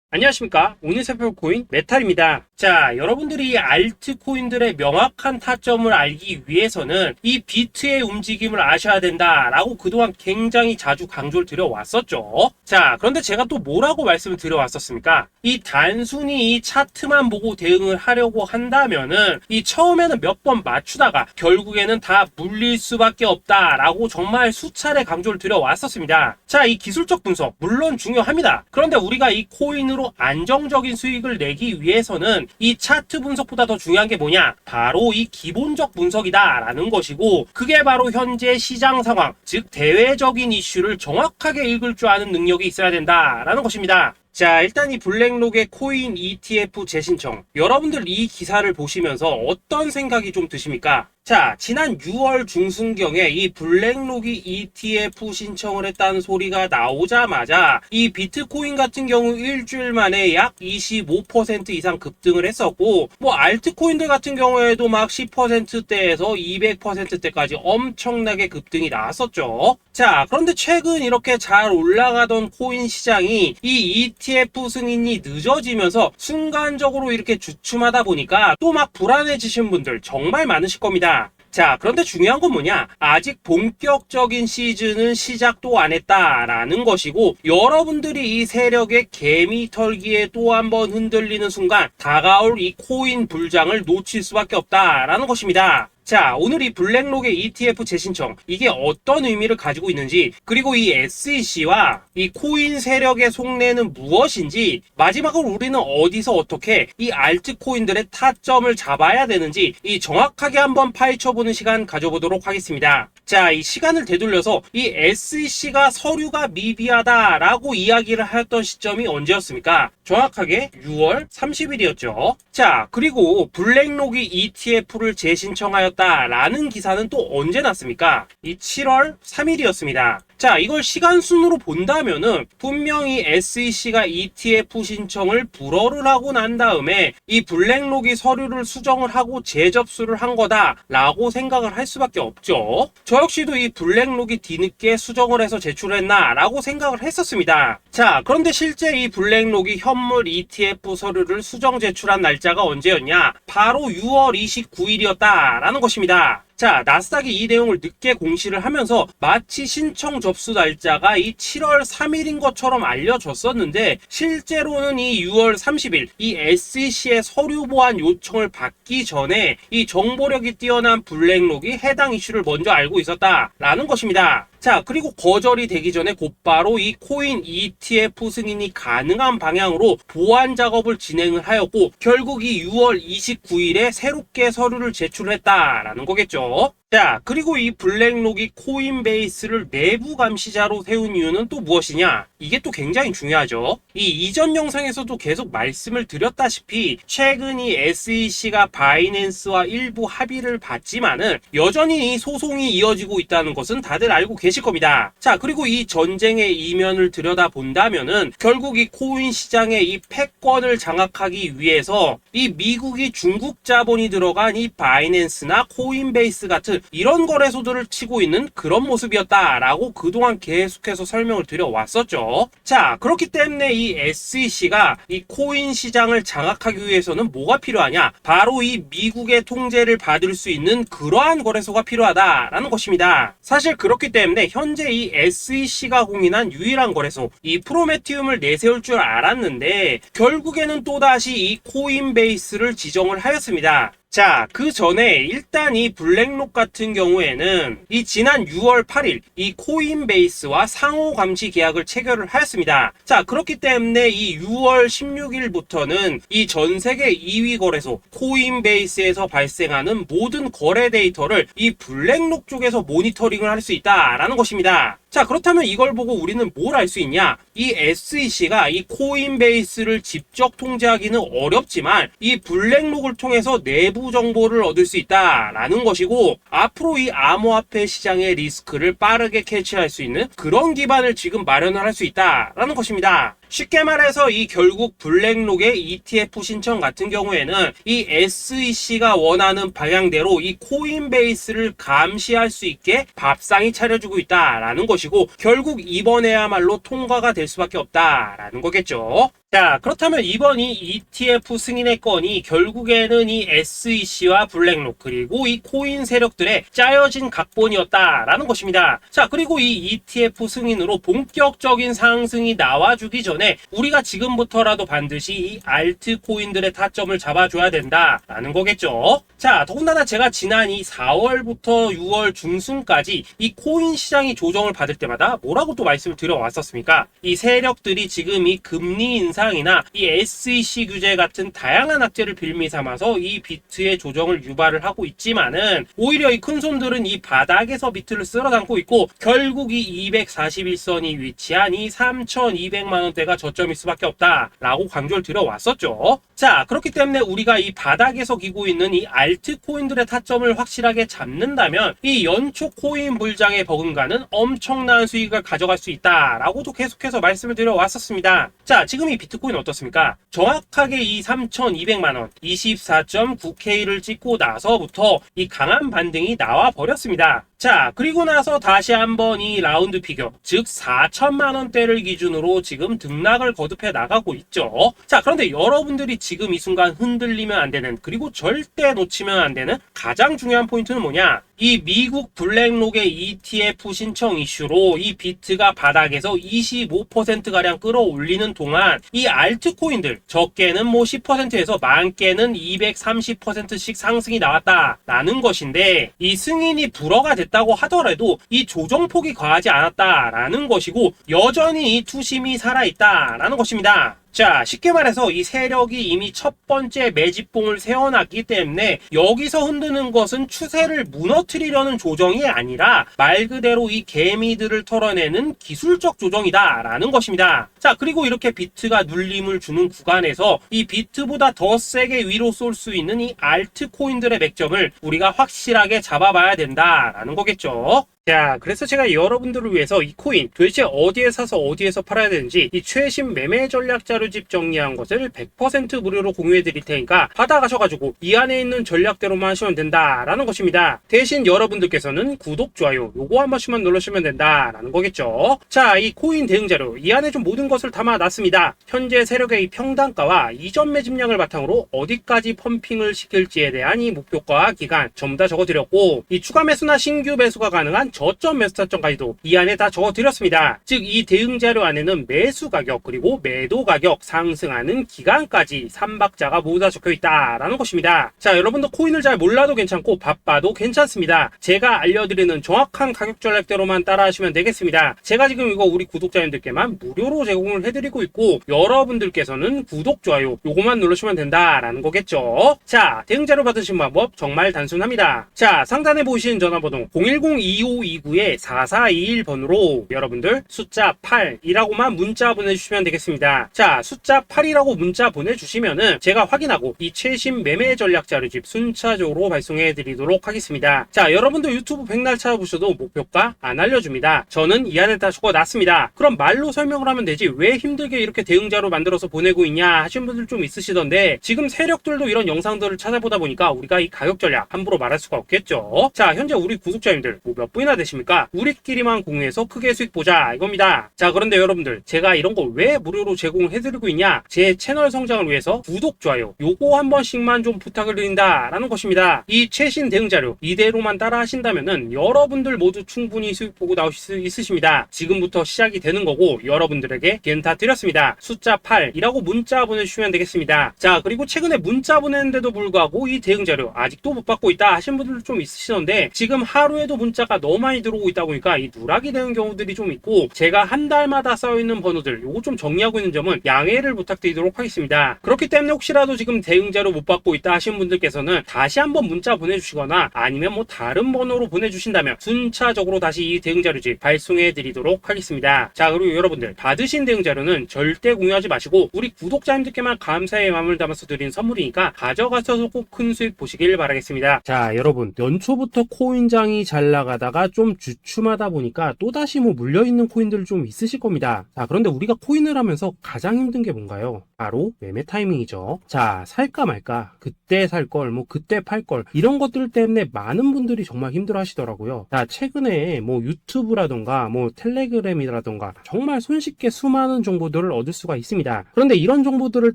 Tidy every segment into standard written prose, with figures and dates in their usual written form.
안녕하십니까. 오늘 살펴볼 코인 메탈입니다. 자, 여러분들이 알트코인들의 명확한 타점을 알기 위해서는 이 비트의 움직임을 아셔야 된다라고 그동안 굉장히 자주 강조를 드려왔었죠. 자, 그런데 제가 또 뭐라고 말씀을 드려왔었습니까? 이 단순히 이 차트만 보고 대응을 하려고 한다면은 이 처음에는 몇 번 맞추다가 결국에는 다 물릴 수밖에 없다라고 정말 수차례 강조를 드려왔었습니다. 자, 이 기술적 분석 물론 중요합니다. 그런데 우리가 이 코인으로 안정적인 수익을 내기 위해서는 이 차트 분석보다 더 중요한 게 뭐냐? 바로 이 기본적 분석이다 라는 것이고, 그게 바로 현재 시장 상황, 즉 대외적인 이슈를 정확하게 읽을 줄 아는 능력이 있어야 된다 라는 것입니다. 자, 일단 이 블랙록의 코인 ETF 재신청, 여러분들 이 기사를 보시면서 어떤 생각이 좀 드십니까? 자, 지난 6월 중순경에 이 블랙록이 ETF 신청을 했다는 소리가 나오자마자 이 비트코인 같은 경우 일주일 만에 약 25% 이상 급등을 했었고, 뭐 알트코인들 같은 경우에도 막 10%대에서 200%대까지 엄청나게 급등이 나왔었죠. 자, 그런데 최근 이렇게 잘 올라가던 코인 시장이 이 ETF 승인이 늦어지면서 순간적으로 이렇게 주춤하다 보니까 또 막 불안해지신 분들 정말 많으실 겁니다. 자, 그런데 중요한 건 뭐냐? 아직 본격적인 시즌은 시작도 안 했다라는 것이고, 여러분들이 이 세력의 개미 털기에 또 한 번 흔들리는 순간 다가올 이 코인 불장을 놓칠 수밖에 없다라는 것입니다. 자, 오늘 이 블랙록의 ETF 재신청, 이게 어떤 의미를 가지고 있는지, 그리고 이 SEC와 이 코인 세력의 속내는 무엇인지, 마지막으로 우리는 어디서 어떻게 이 알트코인들의 타점을 잡아야 되는지 이 정확하게 한번 파헤쳐보는 시간 가져보도록 하겠습니다. 자, 이 시간을 되돌려서 이 SEC가 서류가 미비하다라고 이야기를 하였던 시점이 언제였습니까? 정확하게 6월 30일이었죠. 자, 그리고 블랙록이 ETF를 재신청하였다라는 기사는 또 언제 났습니까? 이 7월 3일이었습니다. 자, 이걸 시간순으로 본다면은 분명히 SEC가 ETF 신청을 불허를 하고 난 다음에 이 블랙록이 서류를 수정을 하고 재접수를 한 거다라고 생각을 할 수밖에 없죠. 저 역시도 이 블랙록이 뒤늦게 수정을 해서 제출했나라고 생각을 했었습니다. 자, 그런데 실제 이 블랙록이 현물 ETF 서류를 수정 제출한 날짜가 언제였냐? 바로 6월 29일이었다라는 것입니다. 자, 나스닥이 이 내용을 늦게 공시를 하면서 마치 신청 접수 날짜가 이 7월 3일인 것처럼 알려졌었는데, 실제로는 이 6월 30일 이 SEC의 서류 보완 요청을 받기 전에 이 정보력이 뛰어난 블랙록이 해당 이슈를 먼저 알고 있었다라는 것입니다. 자, 그리고 거절이 되기 전에 곧바로 이 코인 ETF 승인이 가능한 방향으로 보완 작업을 진행을 하였고, 결국 이 6월 29일에 새롭게 서류를 제출했다라는 거겠죠. 자, 그리고 이 블랙록이 코인베이스를 내부 감시자로 세운 이유는 또 무엇이냐? 이게 또 굉장히 중요하죠. 이 이전 영상에서도 계속 말씀을 드렸다시피 최근 이 SEC가 바이낸스와 일부 합의를 봤지만은 여전히 이 소송이 이어지고 있다는 것은 다들 알고 계실 겁니다. 자, 그리고 이 전쟁의 이면을 들여다본다면은 결국 이 코인 시장의 이 패권을 장악하기 위해서 이 미국이 중국 자본이 들어간 이 바이낸스나 코인베이스 같은 이런 거래소들을 치고 있는 그런 모습이었다라고 그동안 계속해서 설명을 드려왔었죠. 자, 그렇기 때문에 이 SEC가 이 코인 시장을 장악하기 위해서는 뭐가 필요하냐? 바로 이 미국의 통제를 받을 수 있는 그러한 거래소가 필요하다라는 것입니다. 사실 그렇기 때문에 현재 이 SEC가 공인한 유일한 거래소, 이 프로메티움을 내세울 줄 알았는데 결국에는 또다시 이 코인베이스를 지정을 하였습니다. 자, 그 전에 일단 이 블랙록 같은 경우에는 이 지난 6월 8일 이 코인베이스와 상호 감시 계약을 체결을 하였습니다. 자, 그렇기 때문에 이 6월 16일부터는 이 전 세계 2위 거래소 코인베이스에서 발생하는 모든 거래 데이터를 이 블랙록 쪽에서 모니터링을 할 수 있다라는 것입니다. 자, 그렇다면 이걸 보고 우리는 뭘 알 수 있냐? 이 SEC가 이 코인베이스를 직접 통제하기는 어렵지만 이 블랙록을 통해서 내부 정보를 얻을 수 있다라는 것이고, 앞으로 이 암호화폐 시장의 리스크를 빠르게 캐치할 수 있는 그런 기반을 지금 마련을 할 수 있다라는 것입니다. 쉽게 말해서 이 결국 블랙록의 ETF 신청 같은 경우에는 이 SEC가 원하는 방향대로 이 코인베이스를 감시할 수 있게 밥상이 차려주고 있다라는 것이고, 결국 이번에야말로 통과가 될 수밖에 없다라는 거겠죠. 자, 그렇다면 이번 이 ETF 승인의 건이 결국에는 이 SEC와 블랙록 그리고 이 코인 세력들의 짜여진 각본이었다라는 것입니다. 자, 그리고 이 ETF 승인으로 본격적인 상승이 나와주기 전에 우리가 지금부터라도 반드시 이 알트코인들의 타점을 잡아줘야 된다라는 거겠죠. 자, 더군다나 제가 지난 이 4월부터 6월 중순까지 이 코인 시장이 조정을 받을 때마다 뭐라고 또 말씀을 드려왔었습니까? 이 세력들이 지금 이 금리 인상이나 이 SEC 규제 같은 다양한 악재를 빌미 삼아서 이 비트의 조정을 유발을 하고 있지만은 오히려 이 큰손들은 이 바닥에서 비트를 쓸어 담고 있고 결국 이 241선이 위치한 이 3,200만원대가 저점일 수밖에 없다라고 강조를 드려왔었죠. 자, 그렇기 때문에 우리가 이 바닥에서 기고 있는 이 알트코인들의 타점을 확실하게 잡는다면 이 연초 코인 불장의 버금가는 엄청난 수익을 가져갈 수 있다라고도 계속해서 말씀을 드려왔었습니다. 자, 지금 이 비트코인 어떻습니까? 정확하게 이 3,200만원 24.9K를 찍고 나서부터 이 강한 반등이 나와 버렸습니다. 자, 그리고 나서 다시 한번 이 라운드 피겨, 즉 4천만원대를 기준으로 지금 등락을 거듭해 나가고 있죠. 자, 그런데 여러분들이 지금 이 순간 흔들리면 안 되는, 그리고 절대 놓치면 안 되는 가장 중요한 포인트는 뭐냐? 이 미국 블랙록의 ETF 신청 이슈로 이 비트가 바닥에서 25%가량 끌어올리는 동안 이 알트코인들 적게는 뭐 10%에서 많게는 230%씩 상승이 나왔다라는 것인데, 이 승인이 불허가 됐다고 하더라도 이 조정폭이 과하지 않았다라는 것이고 여전히 이 투심이 살아있다라는 것입니다. 자, 쉽게 말해서 이 세력이 이미 첫 번째 매집봉을 세워놨기 때문에 여기서 흔드는 것은 추세를 무너뜨리려는 조정이 아니라 말 그대로 이 개미들을 털어내는 기술적 조정이다라는 것입니다. 자, 그리고 이렇게 비트가 눌림을 주는 구간에서 이 비트보다 더 세게 위로 쏠 수 있는 이 알트코인들의 맥점을 우리가 확실하게 잡아봐야 된다라는 거겠죠. 자, 그래서 제가 여러분들을 위해서 이 코인 도대체 어디에 사서 어디에서 팔아야 되는지 이 최신 매매 전략 자료집 정리한 것을 100% 무료로 공유해 드릴 테니까 받아가셔가지고 이 안에 있는 전략대로만 하시면 된다라는 것입니다. 대신 여러분들께서는 구독, 좋아요 요거 한 번씩만 눌러주시면 된다라는 거겠죠. 자, 이 코인 대응 자료 이 안에 좀 모든 것을 담아놨습니다. 현재 세력의 이 평단가와 이전 매집량을 바탕으로 어디까지 펌핑을 시킬지에 대한 이 목표가 기간 전부 다 적어드렸고, 이 추가 매수나 신규 매수가 가능한 저점 매수 타점까지도 이 안에 다 적어드렸습니다. 즉 이 대응 자료 안에는 매수 가격 그리고 매도 가격, 상승하는 기간까지 3박자가 모두 다 적혀있다라는 것입니다. 자, 여러분도 코인을 잘 몰라도 괜찮고 바빠도 괜찮습니다. 제가 알려드리는 정확한 가격 전략대로만 따라하시면 되겠습니다. 제가 지금 이거 우리 구독자님들께만 무료로 제공을 해드리고 있고 여러분들께서는 구독, 좋아요 요거만 누르시면 된다라는 거겠죠. 자, 대응 자료 받으신 방법 정말 단순합니다. 자, 상단에 보이시는 전화번호 010-2529-4421번으로 여러분들 숫자 8이라고만 문자 보내주시면 되겠습니다. 자, 숫자 8이라고 문자 보내주시면은 제가 확인하고 이 최신 매매 전략 자료집 순차적으로 발송해 드리도록 하겠습니다. 자, 여러분도 유튜브 백날 찾아보셔도 목표가 안 알려줍니다. 저는 이 안에 다 적어놨습니다. 그럼 말로 설명을 하면 되지 왜 힘들게 이렇게 대응 자료 만들어서 보내고 있냐 하신 분들 좀 있으시던데, 지금 세력들도 이런 영상들을 찾아보다 보니까 우리가 이 가격 전략 함부로 말할 수가 없겠죠. 자, 현재 우리 구독자님들 뭐 몇 분이나 되십니까? 우리끼리만 공유해서 크게 수익 보자 이겁니다. 자, 그런데 여러분들 제가 이런 거 왜 무료로 제공을 해드리고 있냐? 제 채널 성장을 위해서 구독, 좋아요 요거 한 번씩만 좀 부탁을 드린다라는 것입니다. 이 최신 대응 자료 이대로만 따라 하신다면은 여러분들 모두 충분히 수익 보고 나오실 수 있으십니다. 지금부터 시작이 되는 거고 여러분들에게 기회는 다 드렸습니다. 숫자 8이라고 문자 보내주시면 되겠습니다. 자, 그리고 최근에 문자 보냈는데도 불구하고 이 대응 자료 아직도 못 받고 있다 하신 분들 좀 있으시던데, 지금 하루에도 문자가 너무 많이 들어오고 있다 보니까 이 누락이 되는 경우들이 좀 있고 제가 한 달마다 쌓여있는 번호들 요거 좀 정리하고 있는 점은 양해를 부탁드리도록 하겠습니다. 그렇기 때문에 혹시라도 지금 대응 자료 못 받고 있다 하신 분들께서는 다시 한번 문자 보내주시거나 아니면 뭐 다른 번호로 보내주신다면 순차적으로 다시 이 대응 자료집 발송해 드리도록 하겠습니다. 자, 그리고 여러분들 받으신 대응 자료는 절대 공유하지 마시고 우리 구독자님들께만 감사의 마음을 담아서 드린 선물이니까 가져가셔서 꼭 큰 수익 보시길 바라겠습니다. 자, 여러분 연초부터 코인장이 잘 나가다가 생각보다 좀 주춤하다 보니까 또다시 뭐 물려있는 코인들 좀 있으실 겁니다. 자, 그런데 우리가 코인을 하면서 가장 힘든 게 뭔가요? 바로 매매 타이밍이죠. 자, 살까 말까, 그때 살 걸, 뭐 그때 팔 걸, 이런 것들 때문에 많은 분들이 정말 힘들어 하시더라고요. 자, 최근에 뭐 유튜브라던가 뭐 텔레그램이라던가 정말 손쉽게 수많은 정보들을 얻을 수가 있습니다. 그런데 이런 정보들을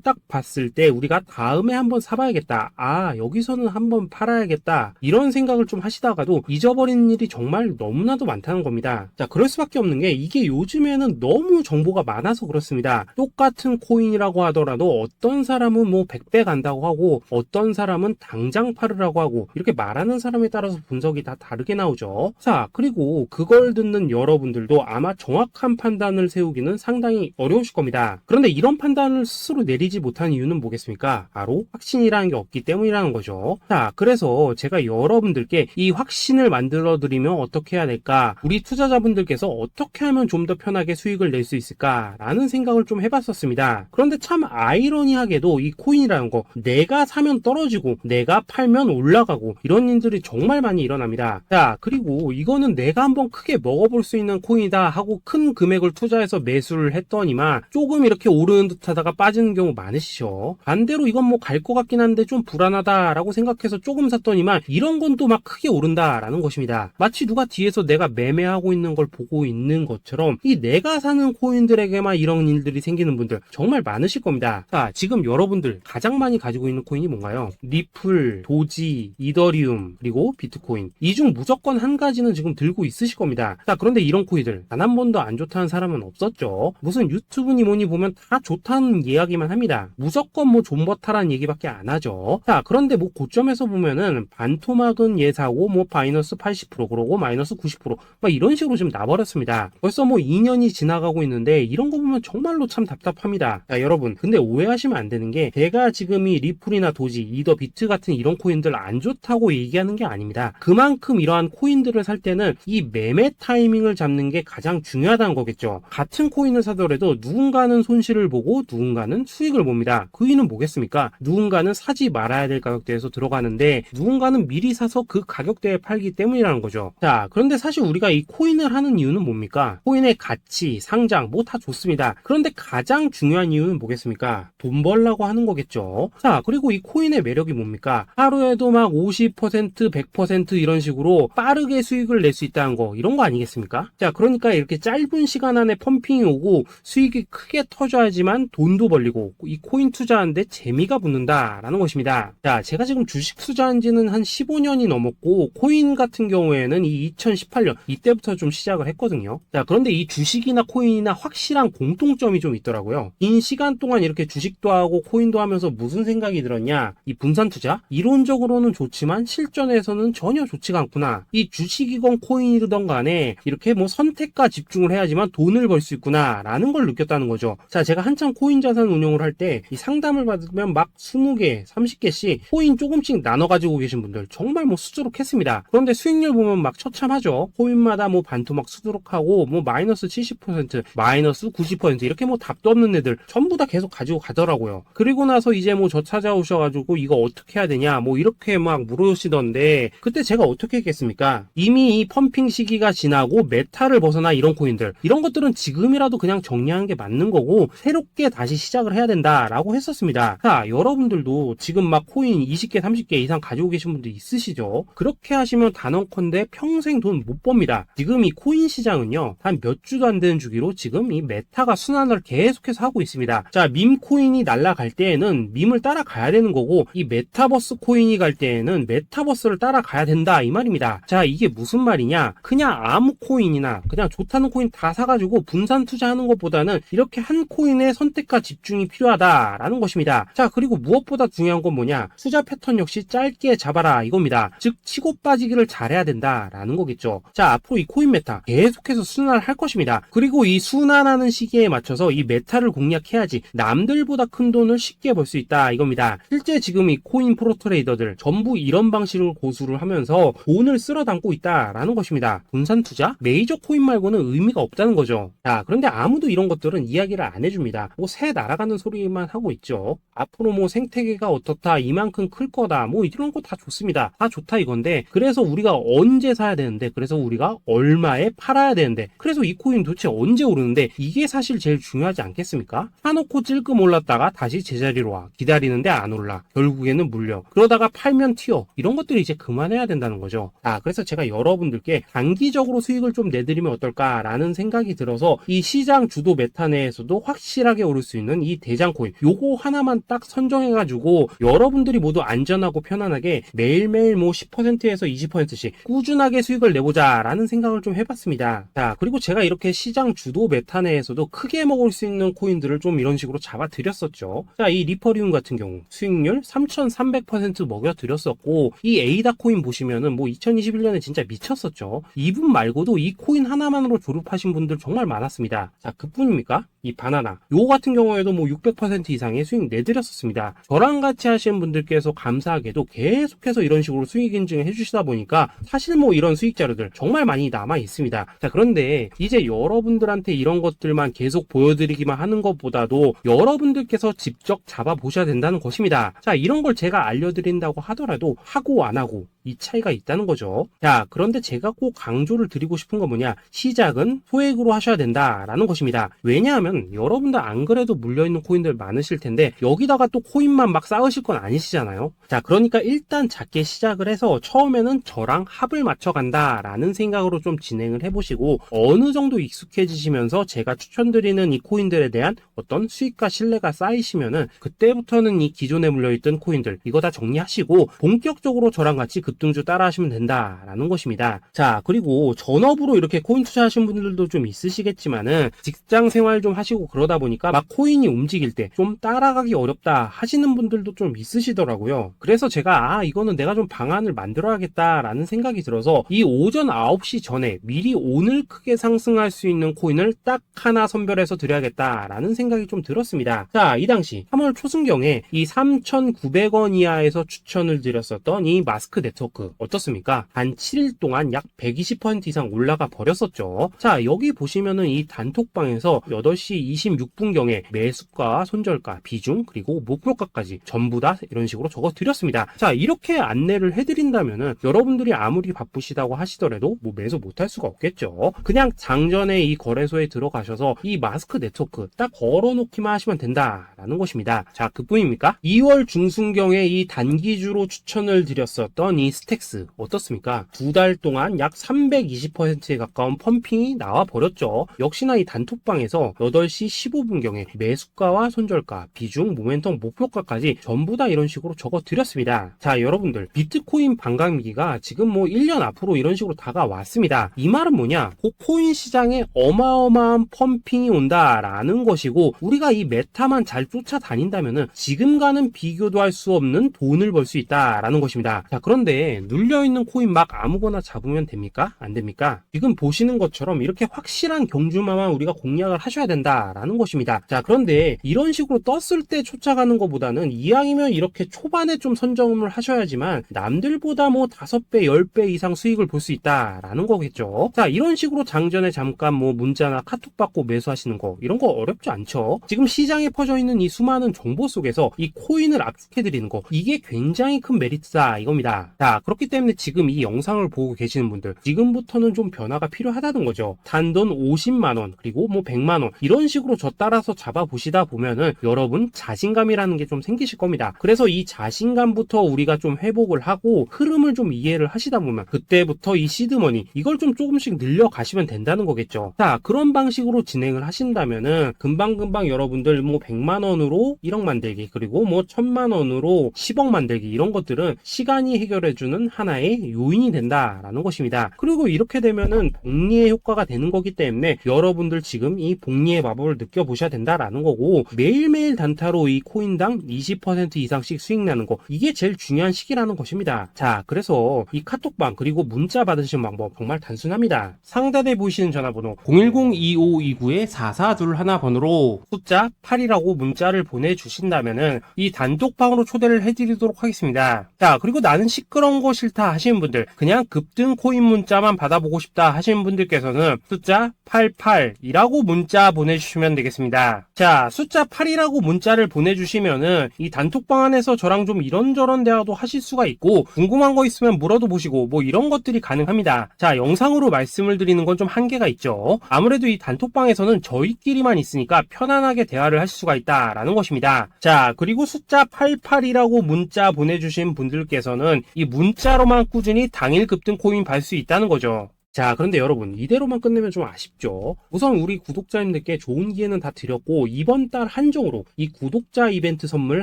딱 봤을 때 우리가 다음에 한번 사봐야겠다, 아 여기서는 한번 팔아야겠다, 이런 생각을 좀 하시다가도 잊어버리는 일이 정말 너무나도 많다는 겁니다. 자, 그럴 수밖에 없는 게 이게 요즘에는 너무 정보가 많아서 그렇습니다. 똑같은 코인이라고 하더라도 어떤 사람은 뭐 100배 간다고 하고 어떤 사람은 당장 팔으라고 하고, 이렇게 말하는 사람에 따라서 분석이 다 다르게 나오죠. 자, 그리고 그걸 듣는 여러분들도 아마 정확한 판단을 세우기는 상당히 어려우실 겁니다. 그런데 이런 판단을 스스로 내리지 못한 이유는 뭐겠습니까? 바로 확신이라는 게 없기 때문이라는 거죠. 자, 그래서 제가 여러분들께 이 확신을 만들어 드리면 어떻게 해야 될까, 우리 투자자분들께서 어떻게 하면 좀 더 편하게 수익을 낼 수 있을까 라는 생각을 좀 해봤었습니다. 그런데 참 아이러니하게도 이 코인이라는 거, 내가 사면 떨어지고 내가 팔면 올라가고 이런 일들이 정말 많이 일어납니다. 자, 그리고 이거는 내가 한번 크게 먹어볼 수 있는 코인이다 하고 큰 금액을 투자해서 매수를 했더니만 조금 이렇게 오르는 듯 하다가 빠지는 경우 많으시죠. 반대로 이건 뭐 갈 것 같긴 한데 좀 불안하다라고 생각해서 조금 샀더니만 이런 건 또 막 크게 오른다라는 것입니다. 마치 누가 뒤에서 내가 매매하고 있는 걸 보고 있는 것처럼 이 내가 사는 코인들에게만 이런 일들이 생기는 분들 정말 많으실 겁니다. 자, 지금 여러분들 가장 많이 가지고 있는 코인이 뭔가요? 리플, 도지, 이더리움, 그리고 비트코인. 이 중 무조건 한 가지는 지금 들고 있으실 겁니다. 자, 그런데 이런 코인들 단 한 번도 안 좋다는 사람은 없었죠. 무슨 유튜브니 뭐니 보면 다 좋다는 이야기만 합니다. 무조건 뭐 존버타라는 얘기밖에 안 하죠. 자, 그런데 뭐 고점에서 보면은 반토막은 예사고 뭐 마이너스 80% 그러고 마이너스 90% 막 이런 식으로 지금 나버렸습니다. 벌써 뭐 2년이 지나가고 있는데 이런 거 보면 정말로 참 답답합니다. 자, 여러분 근데 오해하시면 안 되는 게 제가 지금 이 리플이나 도지, 이더, 비트 같은 이런 코인들 안 좋다고 얘기하는 게 아닙니다. 그만큼 이러한 코인들을 살 때는 이 매매 타이밍을 잡는 게 가장 중요하다는 거겠죠. 같은 코인을 사더라도 누군가는 손실을 보고 누군가는 수익을 봅니다. 그 이유는 뭐겠습니까? 누군가는 사지 말아야 될 가격대에서 들어가는데 누군가는 미리 사서 그 가격대에 팔기 때문이라는 거죠. 자, 그런데 사실 우리가 이 코인을 하는 이유는 뭡니까? 코인의 가치, 상장 뭐 다 좋습니다. 그런데 가장 중요한 이유는 뭐겠습니까? 돈 벌라고 하는 거겠죠. 자, 그리고 이 코인의 매력이 뭡니까? 하루에도 막 50%, 100% 이런 식으로 빠르게 수익을 낼 수 있다는 거, 이런 거 아니겠습니까? 자, 그러니까 이렇게 짧은 시간 안에 펌핑이 오고 수익이 크게 터져야지만 돈도 벌리고 이 코인 투자하는데 재미가 붙는다라는 것입니다. 자, 제가 지금 주식 투자한 지는 한 15년이 넘었고 코인 같은 경우에는 이 2018년 이때부터 좀 시작을 했거든요. 자, 그런데 이 주식이나 코인이나 확실한 공통점이 좀 있더라고요. 긴 시간 동안 이렇게 주식도 하고 코인도 하면서 무슨 생각이 들었냐? 이 분산 투자? 이론적으로는 좋지만 실전에서는 전혀 좋지가 않구나. 이 주식이건 코인이든 간에 이렇게 뭐 선택과 집중을 해야지만 돈을 벌 수 있구나 라는 걸 느꼈다는 거죠. 자, 제가 한참 코인 자산 운용을 할 때 이 상담을 받으면 막 20개, 30개씩 코인 조금씩 나눠 가지고 계신 분들 정말 뭐 수두룩했습니다. 그런데 수익률 보면 막 처참하죠. 코인마다 뭐 반토막 수두룩하고 뭐 마이너스 70%, 마이너스 90% 이렇게 뭐 답도 없는 애들 전부 다 계속 가지고 가더라고요. 그리고 나서 이제 뭐 저 찾아오셔가지고 이거 어떻게 해야 되냐 뭐 이렇게 막 물으시던데 그때 제가 어떻게 했겠습니까? 이미 이 펌핑 시기가 지나고 메타를 벗어나 이런 코인들, 이런 것들은 지금이라도 그냥 정리하는 게 맞는 거고 새롭게 다시 시작을 해야 된다라고 했었습니다. 자, 여러분들도 지금 막 코인 20개, 30개 이상 가지고 계신 분들 있으시죠? 그렇게 하시면 단언컨대 평생 돈 못 법니다. 지금 이 코인 시장은요, 한 몇 주도 안 되는 주기로 지금 이 메타가 순환을 계속해서 하고 있습니다. 자, 밈 코인이 날아갈 때에는 밈을 따라가야 되는 거고 이 메타버스 코인이 갈 때에는 메타버스를 따라가야 된다 이 말입니다. 자, 이게 무슨 말이냐? 그냥 아무 코인이나 그냥 좋다는 코인 다 사가지고 분산 투자하는 것보다는 이렇게 한 코인에 선택과 집중이 필요하다라는 것입니다. 자, 그리고 무엇보다 중요한 건 뭐냐? 투자 패턴 역시 짧게 잡아라 이겁니다. 즉 치고 빠지기를 잘해야 된다라는 거겠죠. 자, 앞으로 이 코인 메타 계속해서 순환을 할 것입니다. 그리고 이 순환하는 시기에 맞춰서 이 메타를 공략해야지 남들보다 큰 돈을 쉽게 벌 수 있다 이겁니다. 실제 지금 이 코인 프로 트레이더들 전부 이런 방식을 고수를 하면서 돈을 쓸어 담고 있다라는 것입니다. 분산 투자? 메이저 코인 말고는 의미가 없다는 거죠. 자, 그런데 아무도 이런 것들은 이야기를 안 해줍니다. 뭐 새 날아가는 소리만 하고 있죠. 앞으로 뭐 생태계가 어떻다, 이만큼 클 거다, 뭐 이런 거 다 좋습니다. 다 좋다 이건데 그래서 우리가 언제 사야 되는데, 그래서 우리가 얼마에 팔아야 되는데, 그래서 이 코인 도대체 언제 오르는데, 이게 사실 제일 중요하지 않겠습니까? 사놓고 찔끔 올랐다가 다시 제자리로 와. 기다리는데 안 올라. 결국에는 물려. 그러다가 팔면 튀어. 이런 것들이 이제 그만해야 된다는 거죠. 그래서 제가 여러분들께 단기적으로 수익을 좀 내드리면 어떨까라는 생각이 들어서 이 시장 주도 메타 내에서도 확실하게 오를 수 있는 이 대장 코인, 요거 하나만 딱 선정해가지고 여러분들이 모두 안전하고 편안하게 매일매일 뭐 10%에서 20%씩 꾸준하게 수익을 내보자라는 생각을 좀 해봤습니다. 그리고 제가 이렇게 시장 주도 메타 내에서도 크게 먹을 수 있는 코인들을 좀 이런 식으로 잡아드렸었죠. 이 리퍼리움 같은 경우 수익률 3,300% 먹여드렸었고, 이 에이다 코인 보시면은 뭐 2021년에 진짜 미쳤었죠. 이분 말고도 이 코인 하나만으로 졸업하신 분들 정말 많았습니다. 그뿐입니까? 이 바나나 요거 같은 경우에도 뭐 600% 이상의 수익 내드렸었습니다. 저랑 같이 하시는 분들께서 감사하게도 계속해서 이런 식으로 수익 인증을 해주시다 보니까 사실 뭐 이런 수익 자료들 정말 많이 남아 있습니다. 그런데 이제 여러분들한테 이런 것들만 계속 보여드리기만 하는 것보다도 여러분들께서 직접 잡아보셔야 된다는 것입니다. 이런 걸 제가 알려드린다고 하더라도 하고 안 하고 이 차이가 있다는 거죠. 그런데 제가 꼭 강조를 드리고 싶은 건 뭐냐, 시작은 소액으로 하셔야 된다라는 것입니다. 왜냐하면 여러분들 안 그래도 물려있는 코인들 많으실 텐데 여기다가 또 코인만 막 쌓으실 건 아니시잖아요. 그러니까 일단 작게 시작을 해서 처음에는 저랑 합을 맞춰간다라는 생각으로 좀 진행을 해보시고, 어느 정도 익숙해지시면서 제가 추천드리는 이 코인들에 대한 어떤 수익과 신뢰가 쌓이시면은 그때부터는 이 기존에 물려있던 코인들 이거 다 정리하시고 본격적으로 저랑 같이 급등주 따라 하시면 된다라는 것입니다. 그리고 전업으로 이렇게 코인 투자하신 분들도 좀 있으시겠지만은 직장 생활 좀 하시고 그러다 보니까 막 코인이 움직일 때 좀 따라가기 어렵다 하시는 분들도 좀 있으시더라고요. 그래서 제가 이거는 내가 좀 방안을 만들어야겠다라는 생각이 들어서 이 오전 9시 전에 미리 오늘 크게 상승할 수 있는 코인을 딱 하나 선별해서 드려야겠다라는 생각이 좀 들었습니다. 이 당시 3월 초순경에 이 3,900원 이하에서 추천을 드렸었던 이 마스크 네트워크 어떻습니까? 단 7일 동안 약 120% 이상 올라가 버렸었죠. 여기 보시면은 이 단톡방에서 8시 26분경에 매수가, 손절가, 비중, 그리고 목표가까지 전부 다 이런 식으로 적어 드렸습니다. 이렇게 안내를 해드린다면은 여러분들이 아무리 바쁘시다고 하시더라도 뭐 매수 못할 수가 없겠죠. 그냥 장전에 이 거래소에 들어가셔서 이 마스크 네트워크 딱 걸어놓기만 하시면 된다라는 것입니다. 그뿐입니까? 2월 중순경에 이 단기주로 추천을 드렸었던 이 스택스 어떻습니까? 2달 동안 약 320%에 가까운 펌핑이 나와 버렸죠. 역시나 이 단톡방에서 8시 15분경에 매수가와 손절가, 비중, 모멘텀, 목표가까지 전부 다 이런 식으로 적어 드렸습니다. 여러분들, 비트코인 반감기가 지금 뭐 1년 앞으로 이런 식으로 다가왔습니다. 이 말은 뭐냐? 코인 시장에 어마어마한 펌핑이 온다라는 것이고, 우리가 이 메타만 잘 쫓아다닌다면은 지금과는 비교도 할 수 없는 돈을 벌 수 있다라는 것입니다. 그런데 눌려있는 코인 막 아무거나 잡으면 됩니까? 안 됩니까? 지금 보시는 것처럼 이렇게 확실한 경주마만 우리가 공략을 하셔야 된다라는 것입니다. 그런데 이런 식으로 떴을 때 쫓아가는 것보다는 이왕이면 이렇게 초반에 좀 선점을 하셔야지만 남들보다 뭐 5배, 10배 이상 수익을 볼 수 있다라는 거겠죠. 이런 식으로 장전에 잠깐 뭐 문자나 카톡 받고 매수하시는 거, 이런 거 어렵지 않죠. 지금 시장에 퍼져 있는 이 수많은 정보 속에서 이 코인을 압축해드리는 거, 이게 굉장히 큰 메리트다 이겁니다. 그렇기 때문에 지금 이 영상을 보고 계시는 분들, 지금부터는 좀 변화가 필요하다는 거죠. 단돈 50만원 그리고 뭐 100만원 이런 식으로 저 따라서 잡아보시다 보면은 여러분 자신감이라는 게 좀 생기실 겁니다. 그래서 이 자신감부터 우리가 좀 회복을 하고 흐름을 좀 이해를 하시다 보면 그때부터 이 시드머니 이걸 좀 조금씩 늘려가시면 된다는 거겠죠. 그런 방식으로 진행을 하신다면은 금방금방 여러분들 뭐 100만원으로 1억 만들기, 그리고 뭐 1000만원으로 10억 만들기, 이런 것들은 시간이 해결해주는 하나의 요인이 된다라는 것입니다. 그리고 이렇게 되면은 복리의 효과가 되는 거기 때문에 여러분들 지금 이 복리의 마법을 느껴보셔야 된다라는 거고, 매일매일 단타로 이 코인당 20% 이상씩 수익 나는 거, 이게 제일 중요한 시기라는 것입니다. 그래서 이 카톡방 그리고 문자 받으시는 방법 정말 단순합니다. 상단에 보이시는 전화번호 010-2529-4421 번호로 숫자 8이라고 문자를 보내주신다면은 이 단톡방으로 초대를 해드리도록 하겠습니다. 그리고 나는 시끄러운 거 싫다 하시는 분들, 그냥 급등 코인 문자만 받아보고 싶다 하시는 분들께서는 숫자 88이라고 문자 보내주시면 되겠습니다. 숫자 8이라고 문자를 보내주시면은 이 단톡방 안에서 저랑 좀 이런저런 대화도 하실 수가 있고, 궁금한 거 있으면 물어도 보시고 뭐 이런 것들이 것들이 가능합니다. 자, 영상으로 말씀을 드리는 건 좀 한계가 있죠. 아무래도 이 단톡방에서는 저희끼리만 있으니까 편안하게 대화를 할 수가 있다라는 것입니다. 자, 그리고 숫자 88이라고 문자 보내주신 분들께서는 이 문자로만 꾸준히 당일 급등 코인 받을 수 있다는 거죠. 자, 그런데 여러분, 이대로만 끝내면 좀 아쉽죠. 우선 우리 구독자님들께 좋은 기회는 다 드렸고 이번 달 한정으로 이 구독자 이벤트 선물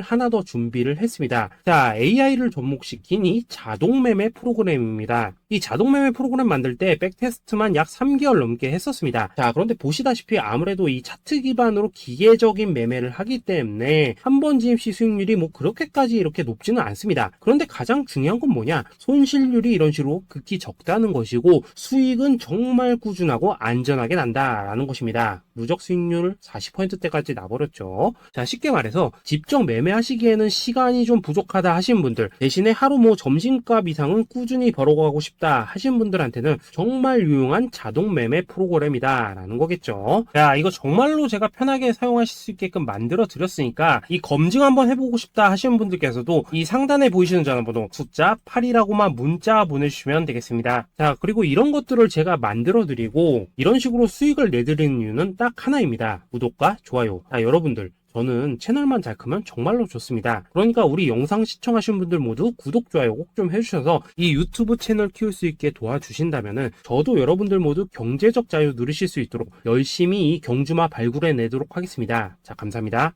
하나 더 준비를 했습니다. 자, AI를 접목시킨 이 자동매매 프로그램입니다. 이 자동매매 프로그램 만들 때 백테스트만 약 3개월 넘게 했었습니다. 자, 그런데 보시다시피 아무래도 이 차트 기반으로 기계적인 매매를 하기 때문에 한 번 지입 시 수익률이 뭐 그렇게까지 이렇게 높지는 않습니다. 그런데 가장 중요한 건 뭐냐? 손실률이 이런 식으로 극히 적다는 것이고 수익은 정말 꾸준하고 안전하게 난다라는 것입니다. 누적 수익률 40%대까지 나버렸죠. 자, 쉽게 말해서 직접 매매하시기에는 시간이 좀 부족하다 하신 분들, 대신에 하루 뭐 점심값 이상은 꾸준히 벌어가고 싶다 하신 분들한테는 정말 유용한 자동 매매 프로그램이다 라는 거겠죠. 자, 이거 정말로 제가 편하게 사용하실 수 있게끔 만들어 드렸으니까 이 검증 한번 해보고 싶다 하시는 분들께서도 이 상단에 보이시는 전화번호 숫자 8이라고만 문자 보내주시면 되겠습니다. 자, 그리고 이런 것들을 제가 만들어 드리고 이런 식으로 수익을 내드리는 이유는 딱 하나입니다. 구독과 좋아요. 자, 여러분들, 저는 채널만 잘 크면 정말로 좋습니다. 그러니까 우리 영상 시청하신 분들 모두 구독, 좋아요 꼭 좀 해주셔서 이 유튜브 채널 키울 수 있게 도와주신다면은 저도 여러분들 모두 경제적 자유 누리실 수 있도록 열심히 이 경주마 발굴해 내도록 하겠습니다. 자, 감사합니다.